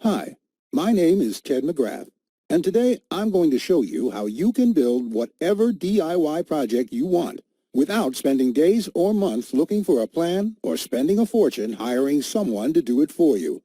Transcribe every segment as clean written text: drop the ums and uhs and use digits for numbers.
Hi, my name is Ted McGrath, and today I'm going to show you how you can build whatever DIY project you want without spending days or months looking for a plan or spending a fortune hiring someone to do it for you.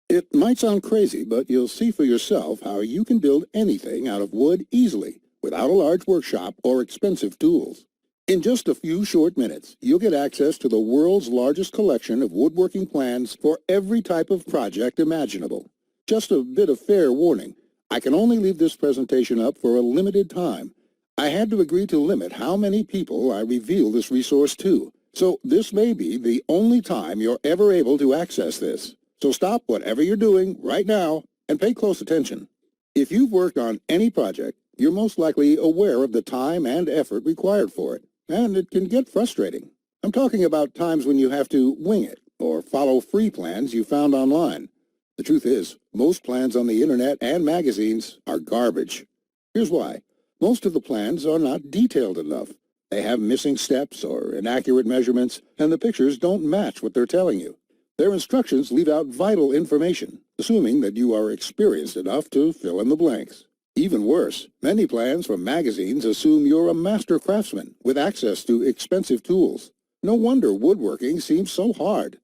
It might sound crazy, but you'll see for yourself how you can build anything out of wood easily without a large workshop or expensive tools. In just a few short minutes, you'll get access to the world's largest collection of woodworking plans for every type of project imaginable. Just a bit of fair warning, I can only leave this presentation up for a limited time. I had to agree to limit how many people I reveal this resource to, so this may be the only time you're ever able to access this. So stop whatever you're doing right now and pay close attention. If you've worked on any project, you're most likely aware of the time and effort required for it, and it can get frustrating. I'm talking about times when you have to wing it or follow free plans you found online. The truth is, most plans on the internet and magazines are garbage. Here's why. Most of the plans are not detailed enough. They have missing steps or inaccurate measurements, and the pictures don't match what they're telling you. Their instructions leave out vital information, assuming that you are experienced enough to fill in the blanks. Even worse, many plans from magazines assume you're a master craftsman with access to expensive tools. No wonder woodworking seems so hard.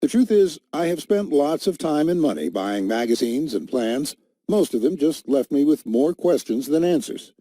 The truth is, I have spent lots of time and money buying magazines and plans. Most of them just left me with more questions than answers.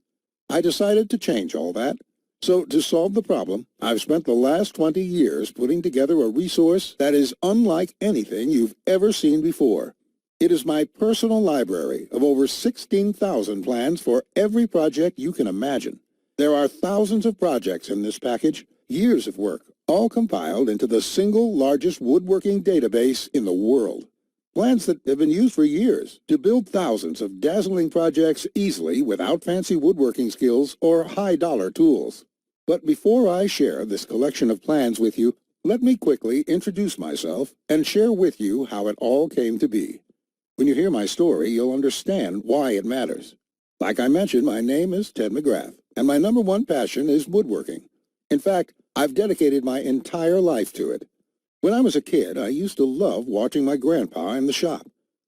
I decided to change all that. So to solve the problem, I've spent the last 20 years putting together a resource that is unlike anything you've ever seen before. It is my personal library of over 16,000 plans for every project you can imagine. There are thousands of projects in this package, years of work, all compiled into the single largest woodworking database in the world. Plans that have been used for years to build thousands of dazzling projects easily without fancy woodworking skills or high-dollar tools. But before I share this collection of plans with you, let me quickly introduce myself and share with you how it all came to be. When you hear my story, you'll understand why it matters. Like I mentioned, my name is Ted McGrath, and my number one passion is woodworking. In fact, I've dedicated my entire life to it. When I was a kid, I used to love watching my grandpa in the shop.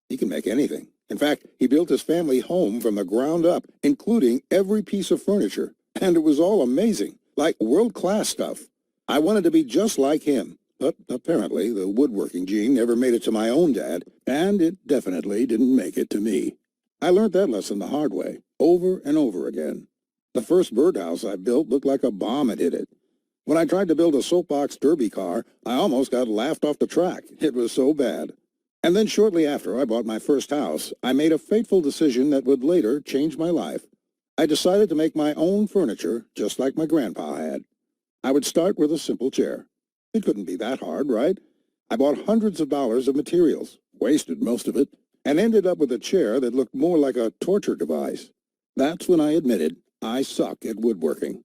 He can make anything. In fact, he built his family home from the ground up, including every piece of furniture, and it was all amazing, like world-class stuff. I wanted to be just like him, but apparently the woodworking gene never made it to my own dad, and it definitely didn't make it to me. I learned that lesson the hard way, over and over again. The first birdhouse I built looked like a bomb had hit it. When I tried to build a soapbox derby car, I almost got laughed off the track. It was so bad. And then shortly after I bought my first house, I made a fateful decision that would later change my life. I decided to make my own furniture just like my grandpa had. I would start with a simple chair. It couldn't be that hard, right? I bought hundreds of dollars of materials, wasted most of it, and ended up with a chair that looked more like a torture device. That's when I admitted I suck at woodworking.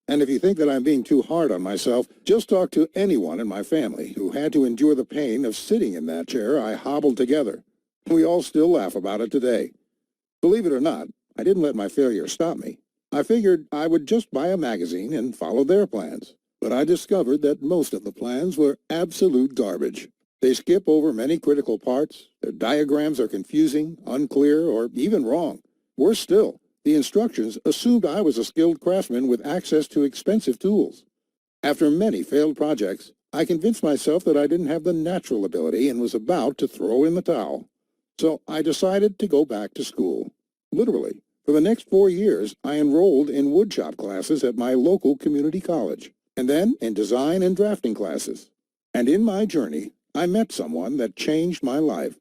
And if you think that I'm being too hard on myself, just talk to anyone in my family who had to endure the pain of sitting in that chair I hobbled together. We all still laugh about it today. Believe it or not, I didn't let my failure stop me. I figured I would just buy a magazine and follow their plans. But I discovered that most of the plans were absolute garbage. They skip over many critical parts, their diagrams are confusing, unclear, or even wrong. Worse still, the instructions assumed I was a skilled craftsman with access to expensive tools. After many failed projects, I convinced myself that I didn't have the natural ability and was about to throw in the towel. So I decided to go back to school. Literally, for the next 4 years, I enrolled in woodshop classes at my local community college, and then in design and drafting classes. And in my journey, I met someone that changed my life.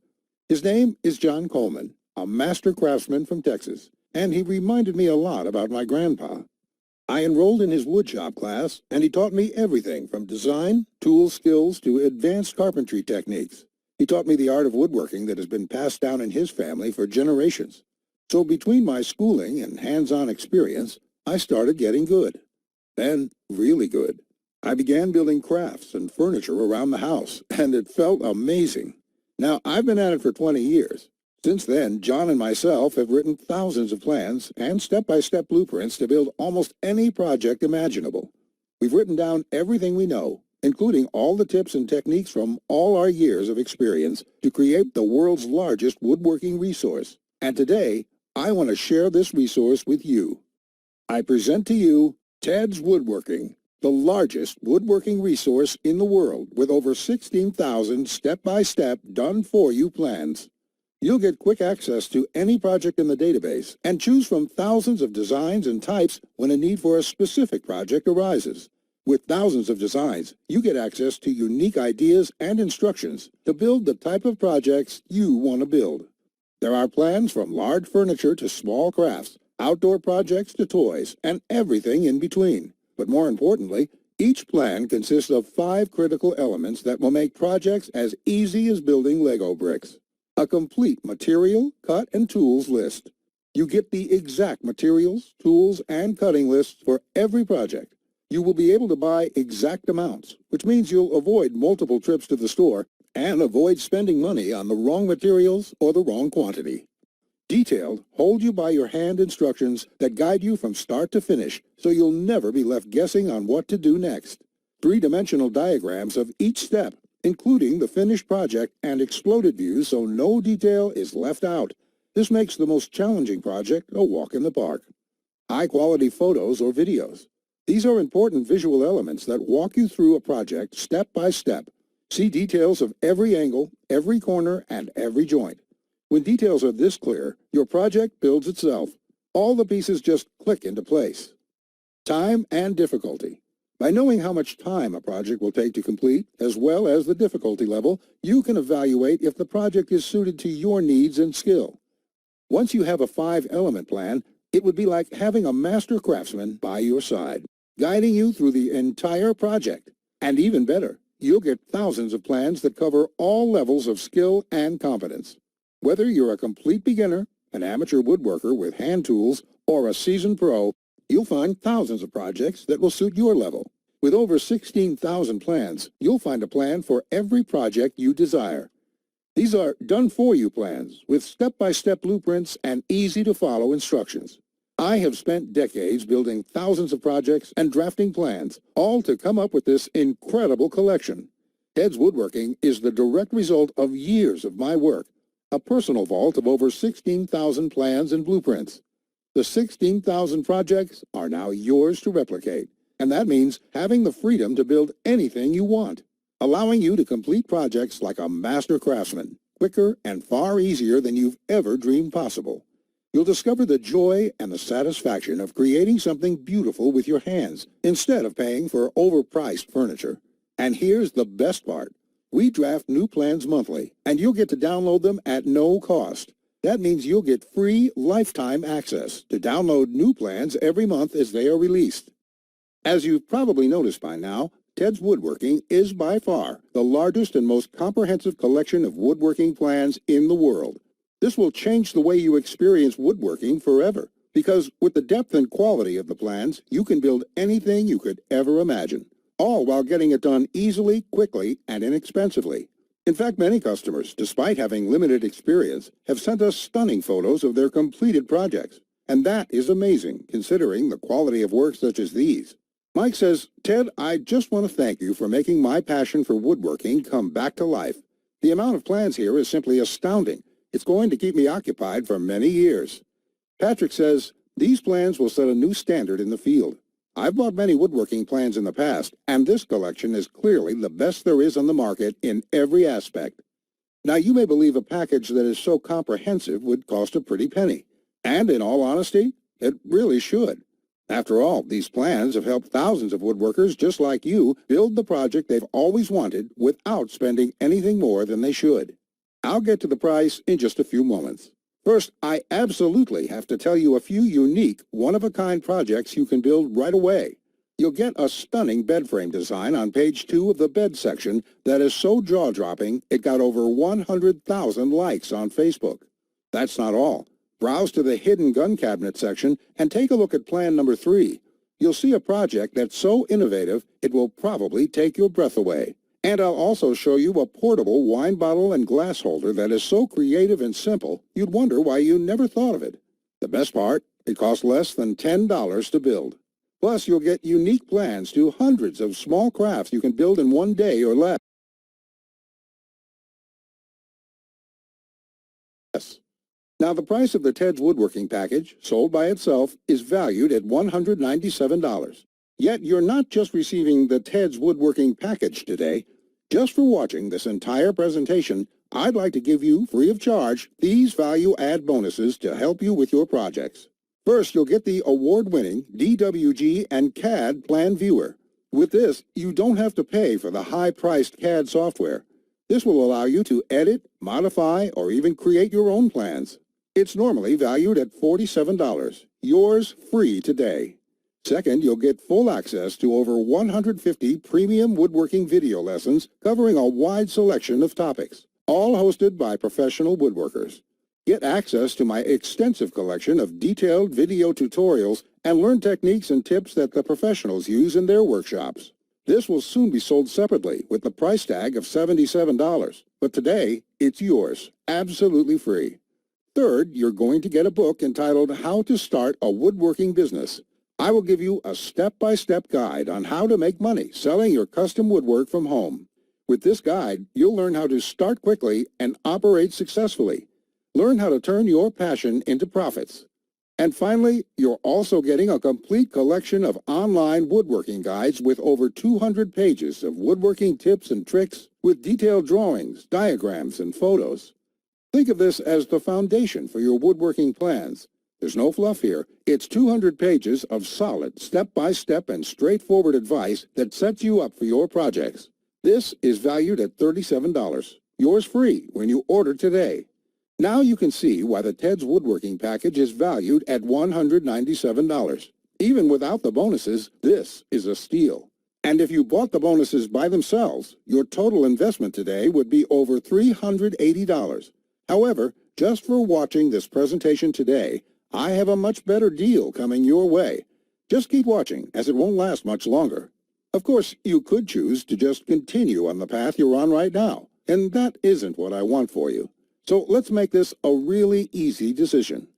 His name is John Coleman, a master craftsman from Texas, and he reminded me a lot about my grandpa. I enrolled in his woodshop class, and he taught me everything from design, tool skills, to advanced carpentry techniques. He taught me the art of woodworking that has been passed down in his family for generations. So between my schooling and hands-on experience, I started getting good. Then, really good. I began building crafts and furniture around the house, and it felt amazing. Now, I've been at it for 20 years. Since then, John and myself have written thousands of plans and step-by-step blueprints to build almost any project imaginable. We've written down everything we know, including all the tips and techniques from all our years of experience to create the world's largest woodworking resource. And today, I want to share this resource with you. I present to you Ted's Woodworking, the largest woodworking resource in the world with over 16,000 step-by-step done-for-you plans. You'll get quick access to any project in the database and choose from thousands of designs and types when a need for a specific project arises. With thousands of designs, you get access to unique ideas and instructions to build the type of projects you want to build. There are plans from large furniture to small crafts, outdoor projects to toys, and everything in between. But more importantly, each plan consists of 5 critical elements that will make projects as easy as building Lego bricks. A complete material, cut, and tools list. You get the exact materials, tools, and cutting lists for every project. You will be able to buy exact amounts, which means you'll avoid multiple trips to the store and avoid spending money on the wrong materials or the wrong quantity. Detailed, hold-you-by-your-hand instructions that guide you from start to finish, so you'll never be left guessing on what to do next. 3-dimensional diagrams of each step, including the finished project and exploded views so no detail is left out. This makes the most challenging project a walk in the park. High-quality photos or videos. These are important visual elements that walk you through a project step by step. See details of every angle, every corner, and every joint. When details are this clear, your project builds itself. All the pieces just click into place. Time and difficulty. By knowing how much time a project will take to complete, as well as the difficulty level, you can evaluate if the project is suited to your needs and skill. Once you have a 5-element plan, it would be like having a master craftsman by your side, guiding you through the entire project. And even better, you'll get thousands of plans that cover all levels of skill and competence. Whether you're a complete beginner, an amateur woodworker with hand tools, or a seasoned pro, you'll find thousands of projects that will suit your level. With over 16,000 plans, you'll find a plan for every project you desire. These are done-for-you plans with step-by-step blueprints and easy-to-follow instructions. I have spent decades building thousands of projects and drafting plans, all to come up with this incredible collection. Ted's Woodworking is the direct result of years of my work, a personal vault of over 16,000 plans and blueprints. The 16,000 projects are now yours to replicate, and that means having the freedom to build anything you want, allowing you to complete projects like a master craftsman, quicker and far easier than you've ever dreamed possible. You'll discover the joy and the satisfaction of creating something beautiful with your hands instead of paying for overpriced furniture. And here's the best part. We draft new plans monthly, and you'll get to download them at no cost. That means you'll get free lifetime access to download new plans every month as they are released. As you've probably noticed by now, Ted's Woodworking is by far the largest and most comprehensive collection of woodworking plans in the world. This will change the way you experience woodworking forever, because with the depth and quality of the plans, you can build anything you could ever imagine, all while getting it done easily, quickly, and inexpensively. In fact, many customers, despite having limited experience, have sent us stunning photos of their completed projects. And that is amazing, considering the quality of work such as these. Mike says, "Ted, I just want to thank you for making my passion for woodworking come back to life. The amount of plans here is simply astounding. It's going to keep me occupied for many years." Patrick says, "These plans will set a new standard in the field. I've bought many woodworking plans in the past, and this collection is clearly the best there is on the market in every aspect." Now, you may believe a package that is so comprehensive would cost a pretty penny. And in all honesty, it really should. After all, these plans have helped thousands of woodworkers just like you build the project they've always wanted without spending anything more than they should. I'll get to the price in just a few moments. First, I absolutely have to tell you a few unique, one-of-a-kind projects you can build right away. You'll get a stunning bed frame design on page 2 of the bed section that is so jaw-dropping it got over 100,000 likes on Facebook. That's not all. Browse to the hidden gun cabinet section and take a look at plan number 3. You'll see a project that's so innovative it will probably take your breath away. And I'll also show you a portable wine bottle and glass holder that is so creative and simple, you'd wonder why you never thought of it. The best part, it costs less than $10 to build. Plus, you'll get unique plans to hundreds of small crafts you can build in one day or less. Now, the price of the Ted's Woodworking package, sold by itself, is valued at $197. Yet, you're not just receiving the Ted's Woodworking package today. Just for watching this entire presentation, I'd like to give you, free of charge, these value-add bonuses to help you with your projects. First, you'll get the award-winning DWG and CAD Plan Viewer. With this, you don't have to pay for the high-priced CAD software. This will allow you to edit, modify, or even create your own plans. It's normally valued at $47. Yours free today. Second, you'll get full access to over 150 premium woodworking video lessons covering a wide selection of topics, all hosted by professional woodworkers. Get access to my extensive collection of detailed video tutorials and learn techniques and tips that the professionals use in their workshops. This will soon be sold separately with the price tag of $77, but today it's yours, absolutely free. Third, you're going to get a book entitled How to Start a Woodworking Business. I will give you a step-by-step guide on how to make money selling your custom woodwork from home. With this guide, you'll learn how to start quickly and operate successfully. Learn how to turn your passion into profits. And finally, you're also getting a complete collection of online woodworking guides with over 200 pages of woodworking tips and tricks with detailed drawings, diagrams, and photos. Think of this as the foundation for your woodworking plans. There's no fluff here. It's 200 pages of solid, step-by-step and straightforward advice that sets you up for your projects. This is valued at $37. Yours free when you order today. Now you can see why the Ted's Woodworking package is valued at $197. Even without the bonuses, this is a steal. And if you bought the bonuses by themselves, your total investment today would be over $380. However, just for watching this presentation today, I have a much better deal coming your way. Just keep watching, as it won't last much longer. Of course, you could choose to just continue on the path you're on right now, and that isn't what I want for you. So let's make this a really easy decision.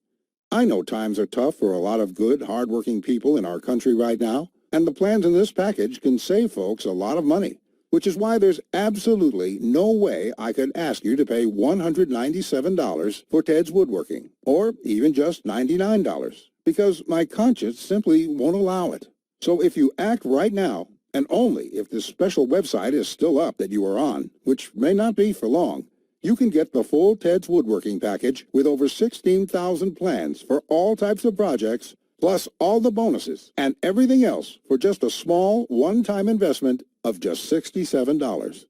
I know times are tough for a lot of good, hard-working people in our country right now, and the plans in this package can save folks a lot of money, which is why there's absolutely no way I could ask you to pay $197 for Ted's Woodworking, or even just $99, because my conscience simply won't allow it. So if you act right now, and only if this special website is still up that you are on, which may not be for long, you can get the full Ted's Woodworking package with over 16,000 plans for all types of projects, plus all the bonuses and everything else for just a small one-time investment of just $67.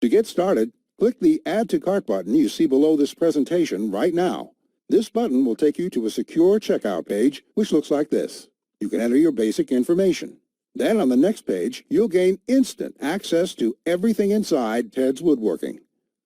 To get started, click the Add to Cart button you see below this presentation right now. This button will take you to a secure checkout page, which looks like this. You can enter your basic information. Then on the next page, you'll gain instant access to everything inside Ted's Woodworking.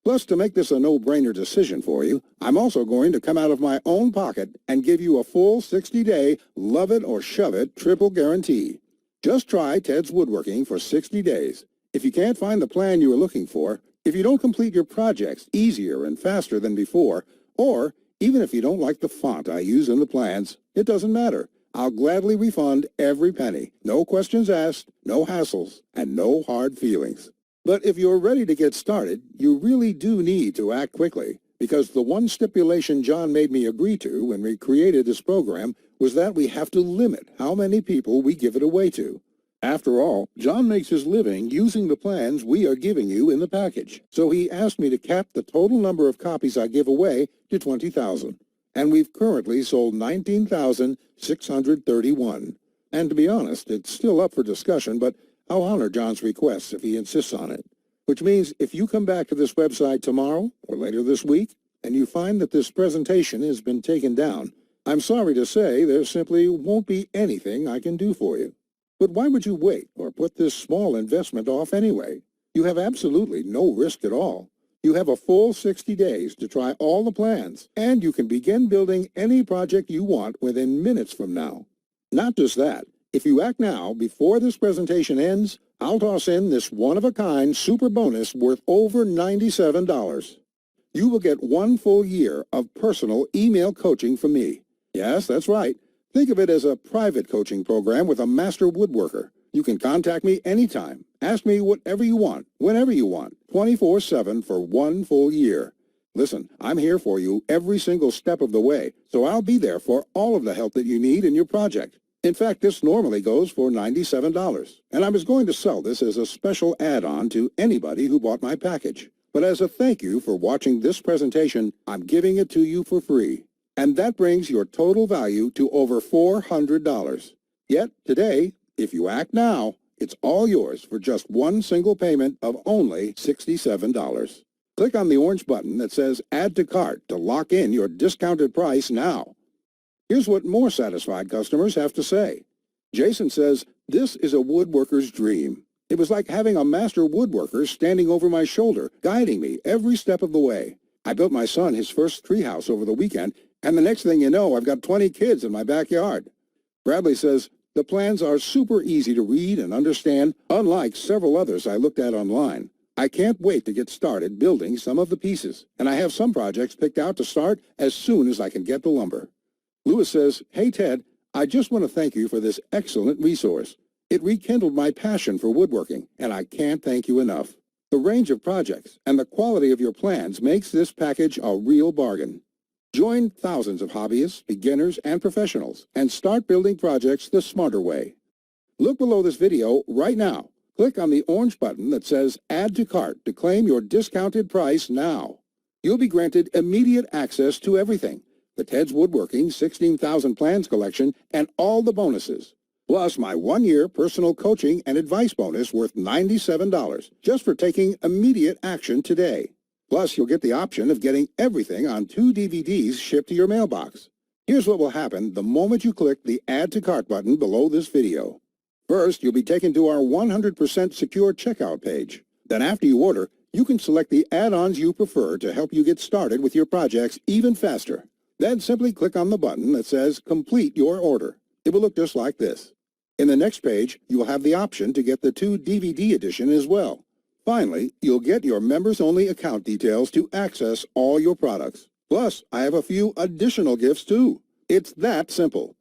Plus, to make this a no-brainer decision for you, I'm also going to come out of my own pocket and give you a full 60-day love it or shove it triple guarantee. Just try Ted's Woodworking for 60 days. If you can't find the plan you are looking for, if you don't complete your projects easier and faster than before, or even if you don't like the font I use in the plans, it doesn't matter. I'll gladly refund every penny. No questions asked, no hassles, and no hard feelings. But if you're ready to get started, you really do need to act quickly, because the one stipulation John made me agree to when we created this program was that we have to limit how many people we give it away to. After all, John makes his living using the plans we are giving you in the package, so he asked me to cap the total number of copies I give away to 20,000. And we've currently sold 19,631. And to be honest, it's still up for discussion, but I'll honor John's request if he insists on it. Which means if you come back to this website tomorrow or later this week, and you find that this presentation has been taken down, I'm sorry to say there simply won't be anything I can do for you. But why would you wait or put this small investment off anyway? You have absolutely no risk at all. You have a full 60 days to try all the plans, and you can begin building any project you want within minutes from now. Not just that, if you act now before this presentation ends, I'll toss in this one-of-a-kind super bonus worth over $97. You will get 1 full year of personal email coaching from me. Yes, that's right. Think of it as a private coaching program with a master woodworker. You can contact me anytime. Ask me whatever you want, whenever you want, 24/7 for 1 full year. Listen, I'm here for you every single step of the way, so I'll be there for all of the help that you need in your project. In fact, this normally goes for $97, and I was going to sell this as a special add-on to anybody who bought my package. But as a thank you for watching this presentation, I'm giving it to you for free. And that brings your total value to over $400. Yet, today, if you act now, it's all yours for just one single payment of only $67. Click on the orange button that says Add to Cart to lock in your discounted price now. Here's what more satisfied customers have to say. Jason says, "This is a woodworker's dream. It was like having a master woodworker standing over my shoulder, guiding me every step of the way. I built my son his first treehouse over the weekend, and the next thing you know, I've got 20 kids in my backyard." Bradley says, "The plans are super easy to read and understand, unlike several others I looked at online. I can't wait to get started building some of the pieces, and I have some projects picked out to start as soon as I can get the lumber." Lewis says, "Hey Ted, I just want to thank you for this excellent resource. It rekindled my passion for woodworking, and I can't thank you enough. The range of projects and the quality of your plans makes this package a real bargain. Join thousands of hobbyists, beginners, and professionals, and start building projects the smarter way. Look below this video right now. Click on the orange button that says Add to Cart to claim your discounted price now. You'll be granted immediate access to everything, the Ted's Woodworking 16,000 Plans collection and all the bonuses, plus my 1-year personal coaching and advice bonus worth $97 just for taking immediate action today. Plus, you'll get the option of getting everything on 2 DVDs shipped to your mailbox. Here's what will happen the moment you click the Add to Cart button below this video. First, you'll be taken to our 100% secure checkout page. Then after you order, you can select the add-ons you prefer to help you get started with your projects even faster. Then simply click on the button that says Complete Your Order. It will look just like this. In the next page, you will have the option to get the 2 DVD edition as well. Finally, you'll get your members-only account details to access all your products. Plus, I have a few additional gifts too. It's that simple.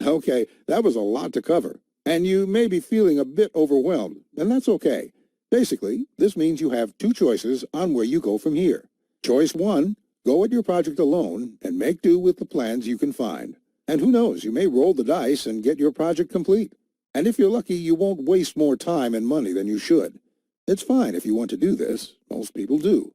Okay, that was a lot to cover. And you may be feeling a bit overwhelmed, and that's okay. Basically, this means you have 2 choices on where you go from here. Choice 1, go at your project alone and make do with the plans you can find. And who knows, you may roll the dice and get your project complete. And if you're lucky, you won't waste more time and money than you should. It's fine if you want to do this. Most people do.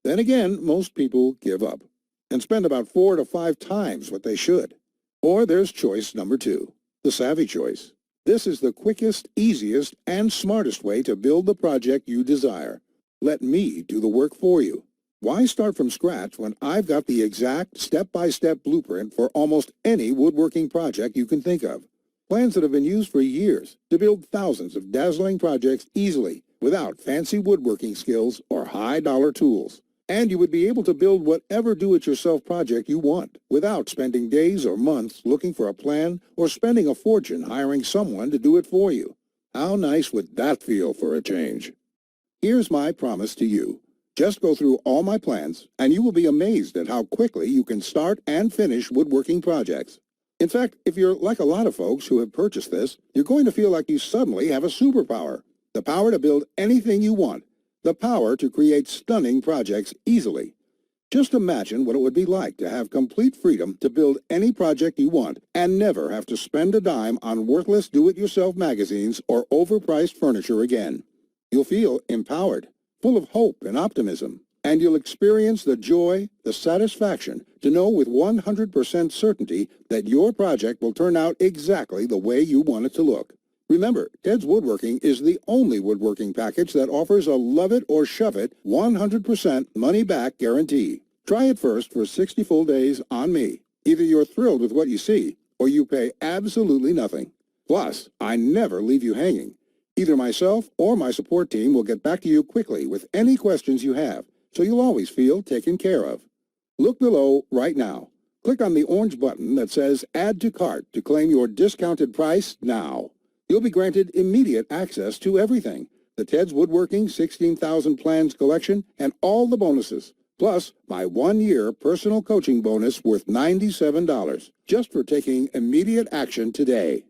Then again, most people give up and spend about 4 to 5 times what they should. Or there's choice number 2, the savvy choice. This is the quickest, easiest, and smartest way to build the project you desire. Let me do the work for you. Why start from scratch when I've got the exact step-by-step blueprint for almost any woodworking project you can think of? Plans that have been used for years to build thousands of dazzling projects easily without fancy woodworking skills or high-dollar tools. And you would be able to build whatever do-it-yourself project you want without spending days or months looking for a plan or spending a fortune hiring someone to do it for you. How nice would that feel for a change? Here's my promise to you. Just go through all my plans, and you will be amazed at how quickly you can start and finish woodworking projects. In fact, if you're like a lot of folks who have purchased this, you're going to feel like you suddenly have a superpower. The power to build anything you want. The power to create stunning projects easily. Just imagine what it would be like to have complete freedom to build any project you want and never have to spend a dime on worthless do-it-yourself magazines or overpriced furniture again. You'll feel empowered, full of hope and optimism, and you'll experience the joy, the satisfaction to know with 100% certainty that your project will turn out exactly the way you want it to look. Remember, Ted's Woodworking is the only woodworking package that offers a love it or shove it 100% money-back guarantee. Try it first for 60 full days on me. Either you're thrilled with what you see, or you pay absolutely nothing. Plus, I never leave you hanging. Either myself or my support team will get back to you quickly with any questions you have, so you'll always feel taken care of. Look below right now. Click on the orange button that says Add to Cart to claim your discounted price now. You'll be granted immediate access to everything, the Ted's Woodworking 16,000 Plans collection and all the bonuses, plus my 1-year personal coaching bonus worth $97 just for taking immediate action today.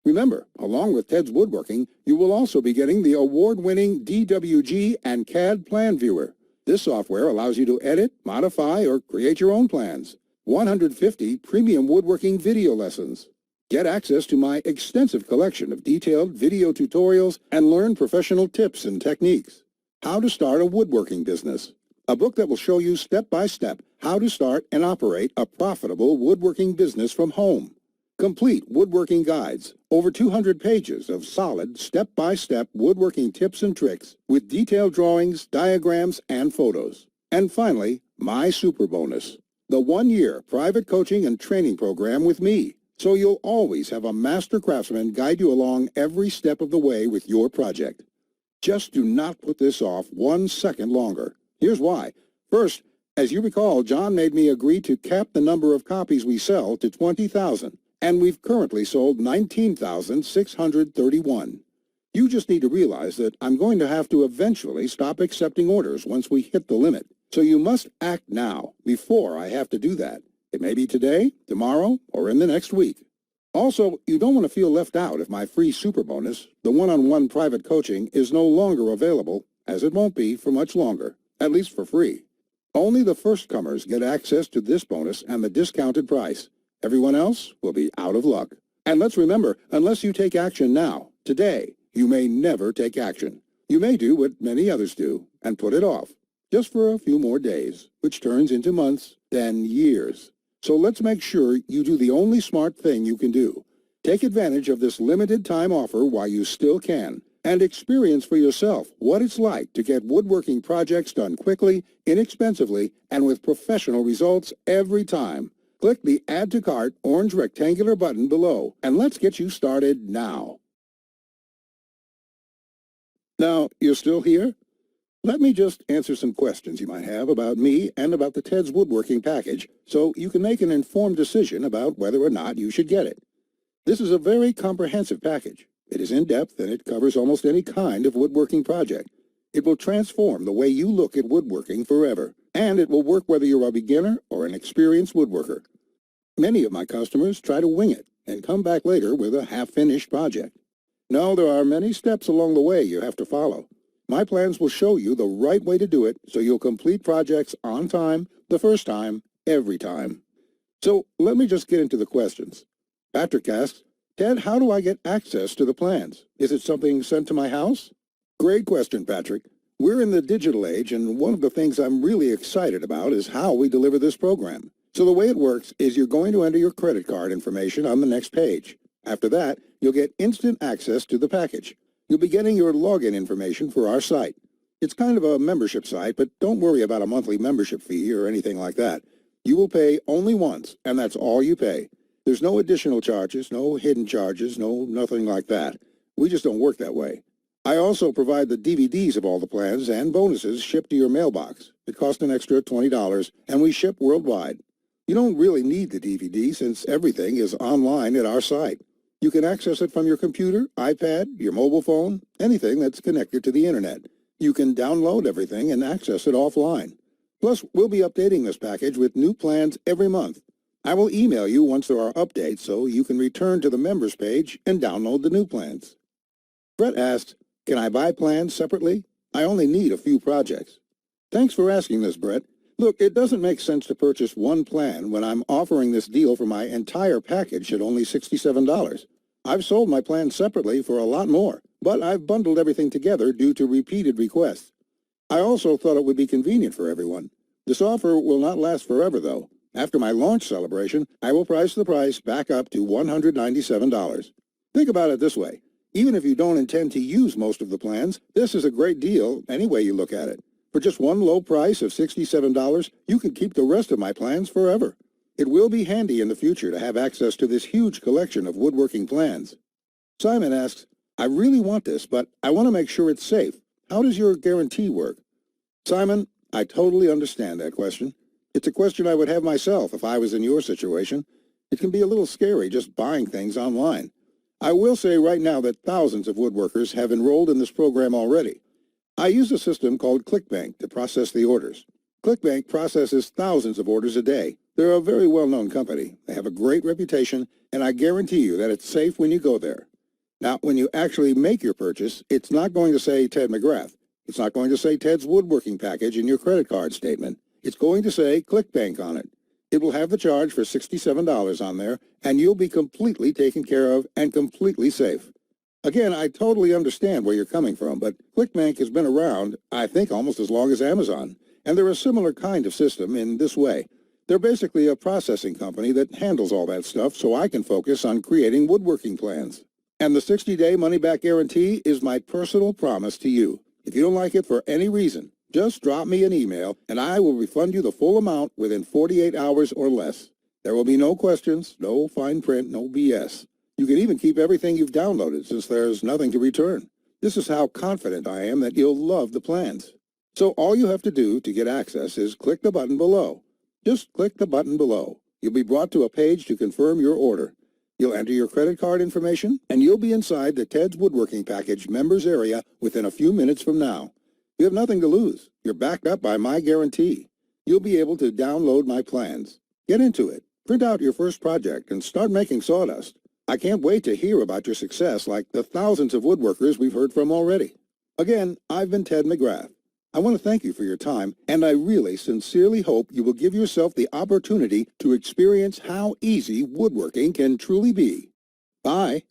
Remember, along with Ted's Woodworking, you will also be getting the award-winning DWG and CAD Plan Viewer. This software allows you to edit, modify, or create your own plans. 150 premium woodworking video lessons. Get access to my extensive collection of detailed video tutorials and learn professional tips and techniques. How to Start a Woodworking Business. A book that will show you step-by-step how to start and operate a profitable woodworking business from home. Complete woodworking guides, over 200 pages of solid step-by-step woodworking tips and tricks with detailed drawings, diagrams, and photos. And finally, my super bonus, the 1-year private coaching and training program with me, so you'll always have a master craftsman guide you along every step of the way with your project. Just do not put this off 1 second longer. Here's why. First, as you recall, John made me agree to cap the number of copies we sell to 20,000. And we've currently sold 19,631. You just need to realize that I'm going to have to eventually stop accepting orders once we hit the limit. So you must act now, before I have to do that. It may be today, tomorrow, or in the next week. Also, you don't want to feel left out if my free super bonus, the one-on-one private coaching, is no longer available, as it won't be for much longer, at least for free. Only the first comers get access to this bonus and the discounted price. Everyone else will be out of luck. And let's remember, unless you take action now, today, you may never take action. You may do what many others do and put it off, just for a few more days, which turns into months, then years. So let's make sure you do the only smart thing you can do. Take advantage of this limited time offer while you still can, and experience for yourself what it's like to get woodworking projects done quickly, inexpensively, and with professional results every time. Click the Add to Cart orange rectangular button below, and let's get you started now. Now, you're still here? Let me just answer some questions you might have about me and about the Ted's Woodworking package so you can make an informed decision about whether or not you should get it. This is a very comprehensive package. It is in-depth and it covers almost any kind of woodworking project. It will transform the way you look at woodworking forever, and it will work whether you're a beginner or an experienced woodworker. Many of my customers try to wing it and come back later with a half-finished project. No, there are many steps along the way you have to follow. My plans will show you the right way to do it so you'll complete projects on time, the first time, every time. So let me just get into the questions. Patrick asks, Ted, how do I get access to the plans? Is it something sent to my house? Great question, Patrick. We're in the digital age, and one of the things I'm really excited about is how we deliver this program. So the way it works is you're going to enter your credit card information on the next page. After that, you'll get instant access to the package. You'll be getting your login information for our site. It's kind of a membership site, but don't worry about a monthly membership fee or anything like that. You will pay only once, and that's all you pay. There's no additional charges, no hidden charges, nothing like that. We just don't work that way. I also provide the DVDs of all the plans and bonuses shipped to your mailbox. It costs an extra $20, and we ship worldwide. You don't really need the DVD since everything is online at our site. You can access it from your computer, iPad, your mobile phone, anything that's connected to the internet. You can download everything and access it offline. Plus, we'll be updating this package with new plans every month. I will email you once there are updates so you can return to the members page and download the new plans. Brett asks, can I buy plans separately? I only need a few projects. Thanks for asking this, Brett. Look, it doesn't make sense to purchase one plan when I'm offering this deal for my entire package at only $67. I've sold my plans separately for a lot more, but I've bundled everything together due to repeated requests. I also thought it would be convenient for everyone. This offer will not last forever, though. After my launch celebration, I will price the price back up to $197. Think about it this way. Even if you don't intend to use most of the plans, this is a great deal any way you look at it. For just one low price of $67, you can keep the rest of my plans forever. It will be handy in the future to have access to this huge collection of woodworking plans. Simon asks, I really want this, but I want to make sure it's safe. How does your guarantee work? Simon, I totally understand that question. It's a question I would have myself if I was in your situation. It can be a little scary just buying things online. I will say right now that thousands of woodworkers have enrolled in this program already. I use a system called ClickBank to process the orders. ClickBank processes thousands of orders a day. They're a very well-known company. They have a great reputation, and I guarantee you that it's safe when you go there. Now, when you actually make your purchase, it's not going to say Ted McGrath. It's not going to say Ted's woodworking package in your credit card statement. It's going to say ClickBank on it. It will have the charge for $67 on there, and you'll be completely taken care of and completely safe. Again, I totally understand where you're coming from, but ClickBank has been around, I think, almost as long as Amazon, and they're a similar kind of system in this way. They're basically a processing company that handles all that stuff so I can focus on creating woodworking plans. And the 60-day money-back guarantee is my personal promise to you. If you don't like it for any reason, just drop me an email and I will refund you the full amount within 48 hours or less. There will be no questions, no fine print, no BS. You can even keep everything you've downloaded since there's nothing to return. This is how confident I am that you'll love the plans. So all you have to do to get access is click the button below. Just click the button below. You'll be brought to a page to confirm your order. You'll enter your credit card information, and you'll be inside the Ted's Woodworking Package members area within a few minutes from now. You have nothing to lose. You're backed up by my guarantee. You'll be able to download my plans. Get into it. Print out your first project and start making sawdust. I can't wait to hear about your success like the thousands of woodworkers we've heard from already. Again, I've been Ted McGrath. I want to thank you for your time, and I really sincerely hope you will give yourself the opportunity to experience how easy woodworking can truly be. Bye.